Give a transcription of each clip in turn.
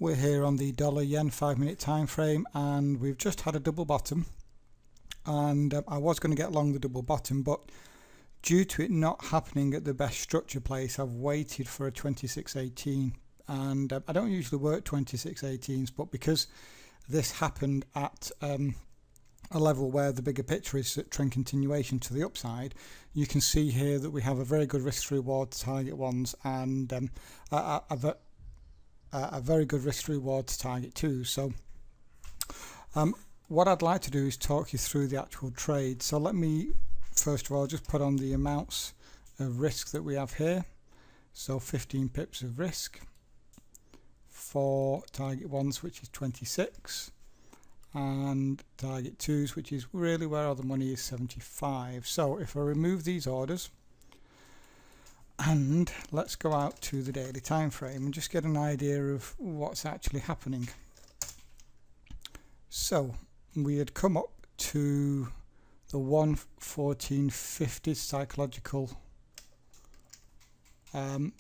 We're here on the $yen 5-minute time frame, and we've just had a double bottom, and I was going to get long the double bottom, but due to it not happening at the best structure place, I've waited for a 2618, and I don't usually work 2618s, but because this happened at a level where the bigger picture is trend continuation to the upside, you can see here that we have a very good risk to reward to target ones, and a very good risk to reward to target twos. So what I'd like to do is talk you through the actual trade. So let me first of all just put on the amounts of risk that we have here. So 15 pips of risk for target ones, which is 26, and target twos, which is really where all the money is, 75. So if I remove these orders, and let's go out to the daily time frame and just get an idea of what's actually happening. So we had come up to the 114.50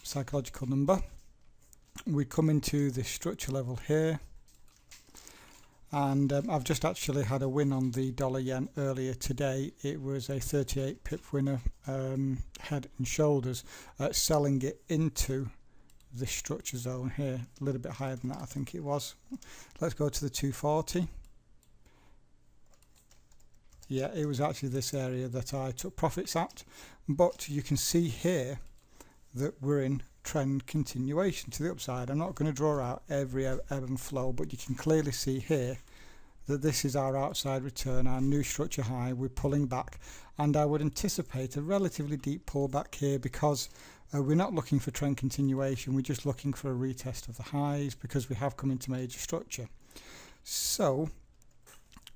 psychological number. We come into this structure level here, and I've just actually had a win on the $yen earlier today. It was a 38 pip winner, head and shoulders, selling it into the structure zone here, a little bit higher than that I think it was. Let's go to the 240. Yeah, it was actually this area that I took profits at, but you can see here that we're in trend continuation to the upside. I'm not going to draw out every ebb and flow, but you can clearly see here that this is our outside return, our new structure high. We're pulling back, and I would anticipate a relatively deep pullback here because we're not looking for trend continuation, we're just looking for a retest of the highs because we have come into major structure. So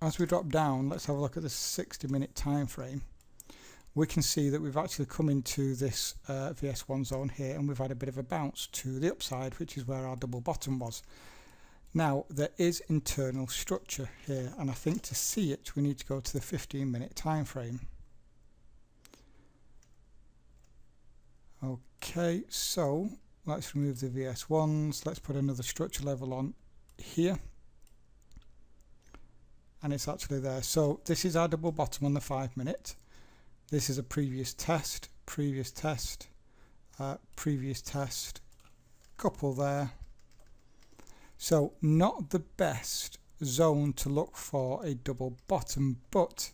as we drop down, let's have a look at the 60-minute time frame. We can see that we've actually come into this VS1 zone here, and we've had a bit of a bounce to the upside, which is where our double bottom was. Now there is internal structure here, and I think to see it we need to go to the 15-minute time frame. Okay, so let's remove the VS1s, let's put another structure level on here, and it's actually there. So this is our double bottom on the 5-minute. This is a previous test, previous test, previous test, couple there. So not the best zone to look for a double bottom, but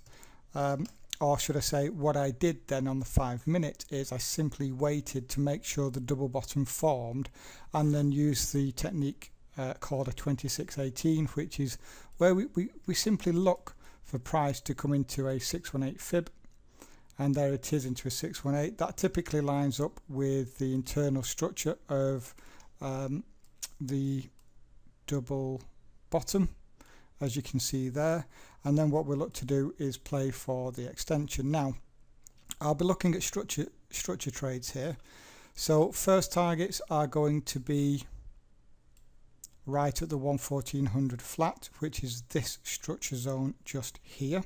or should I say, what I did then on the 5-minute is I simply waited to make sure the double bottom formed, and then used the technique called a 2618, which is where we simply look for price to come into a 618 fib. And there it is, into a 618. That typically lines up with the internal structure of the double bottom, as you can see there. And then what we'll look to do is play for the extension. Now I'll be looking at structure trades here. So first targets are going to be right at the 11400 flat, which is this structure zone just here.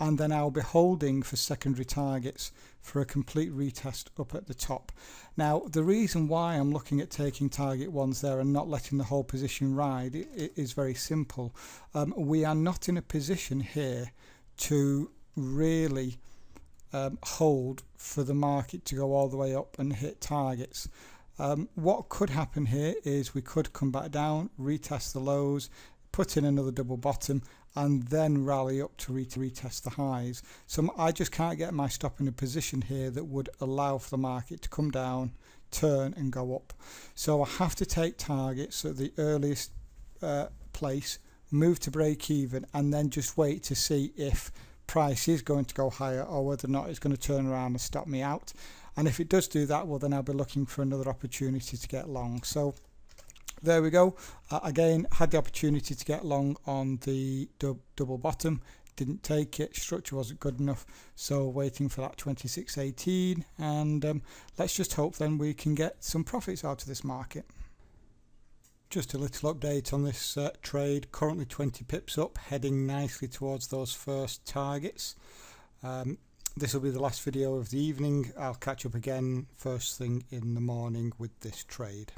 And then I'll be holding for secondary targets for a complete retest up at the top. Now the reason why I'm looking at taking target ones there and not letting the whole position ride is very simple. We are not in a position here to really hold for the market to go all the way up and hit targets. What could happen here is we could come back down, retest the lows, put in another double bottom, and then rally up to retest the highs. So I just can't get my stop in a position here that would allow for the market to come down, turn and go up. So I have to take targets at the earliest place, move to break even, and then just wait to see if price is going to go higher or whether or not it's going to turn around and stop me out. And if it does do that, well then I'll be looking for another opportunity to get long. So there we go. Again, had the opportunity to get long on the double bottom, didn't take it, structure wasn't good enough, so waiting for that 2618, and let's just hope then we can get some profits out of this market. Just a little update on this trade, currently 20 pips up, heading nicely towards those first targets. This will be the last video of the evening. I'll catch up again first thing in the morning with this trade.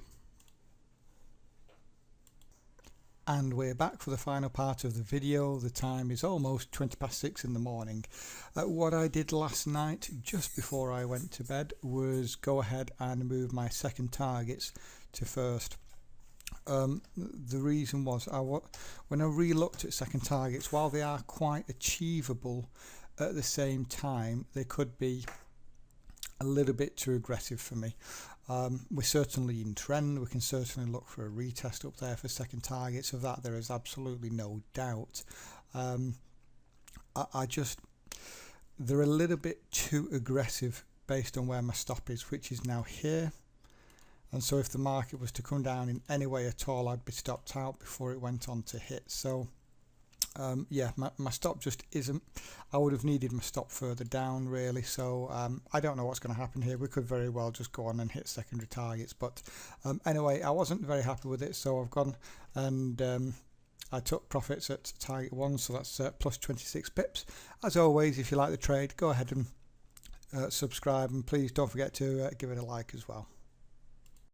And we're back for the final part of the video. The time is almost 6:20 in the morning. What I did last night just before I went to bed was go ahead and move my second targets to first. The reason was when I re-looked at second targets, while they are quite achievable, at the same time they could be a little bit too aggressive for me. We're certainly in trend. We can certainly look for a retest up there for second targets. Of that there is absolutely no doubt. They're a little bit too aggressive based on where my stop is, which is now here. And so if the market was to come down in any way at all, I'd be stopped out before it went on to hit. So yeah, my stop just isn't. I would have needed my stop further down really. So I don't know what's going to happen here. We could very well just go on and hit secondary targets, but anyway, I wasn't very happy with it, so I've gone and I took profits at target 1, so that's plus 26 pips. As always, if you like the trade, go ahead and subscribe, and please don't forget to give it a like as well.